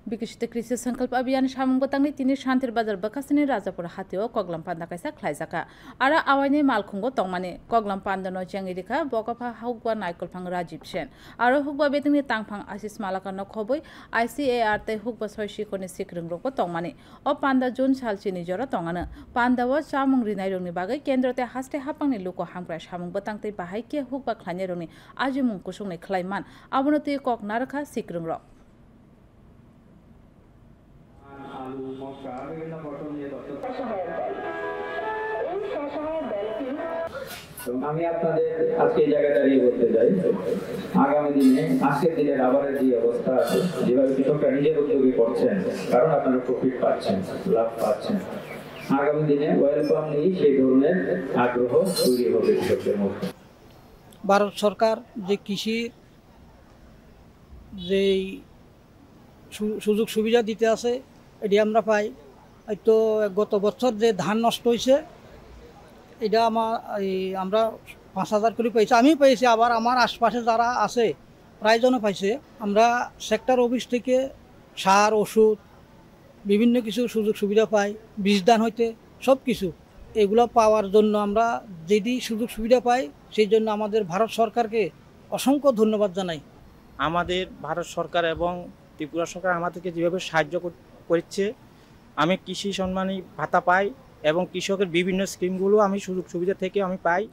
विकसित कृषि संकल्प अभियान सामुंग बतांगनि तिनि शान्तिर बाजार बकासिनि राजापुर हाथियाव कगलाम पान्दा काisa खलाइजाका आरो आवाइनि मालखुंगो तंमानि कगलाम पान्दानो चेंगिरिखा बकाफा हाउकवा नाइकलफां राजीव सेन आरो हुकवा बेतंनि तांफां आशिष मालाकानो खबै ICAR ते हुकवा सयसिखनि सिख्रिंग्रको तंमानि अ पान्दा जुन सालचिनि जरा तंगानो पान्दाव सामुंग रिनाइरंनि बागै केन्द्रते हास्ते हापांनि लुको हांप्रा सामुंग बतांगते बाहायके हुकवा खलाइनेरंनि आजिमुंग कुसुंनि खलाइमान आबनति कक नारखा सिख्रिंग्र আমি আপনাদের আজকে এই জায়গায় দাঁড়িয়ে বলতে চাই আগামী দিনে আজকের দিনের আবারের যে অবস্থা আছে যেভাবে কৃষকরা নিজের উদ্যোগে করছেন কারণ আপনারা প্রফিট পাচ্ছেন লাভ পাচ্ছেন আগামী দিনে অয়েল পাম নিয়ে সেই ধরনের আগ্রহ তৈরি হবে কৃষকদের মধ্যে ভারত সরকার যে কৃষি যে সুযোগ সুবিধা দিতে আছে এটি আমরা পাই হয়তো গত বছর যে ধান নষ্ট হয়েছে এটা আমরা ৫,০০০ করে পাইছি আমি পাইছি আবার আমার আশপাশে যারা আছে প্রায়জনও পাইছে আমরা সেক্টর অফিস থেকে সার ওষুধ বিভিন্ন কিছু সুযোগ সুবিধা পাই বীজ দান হইতে সব কিছু এগুলো পাওয়ার জন্য আমরা যেটি সুযোগ সুবিধা পাই সেই জন্য আমাদের ভারত সরকারকে অসংখ্য ধন্যবাদ জানাই। আমাদের ভারত সরকার এবং ত্রিপুরা সরকার আমাদেরকে যেভাবে সাহায্য করছে আমি কৃষি সম্মানী ভাতা পাই এবং কৃষকের বিভিন্ন স্কিমগুলো আমি সুযোগ সুবিধা থেকে আমি পাই।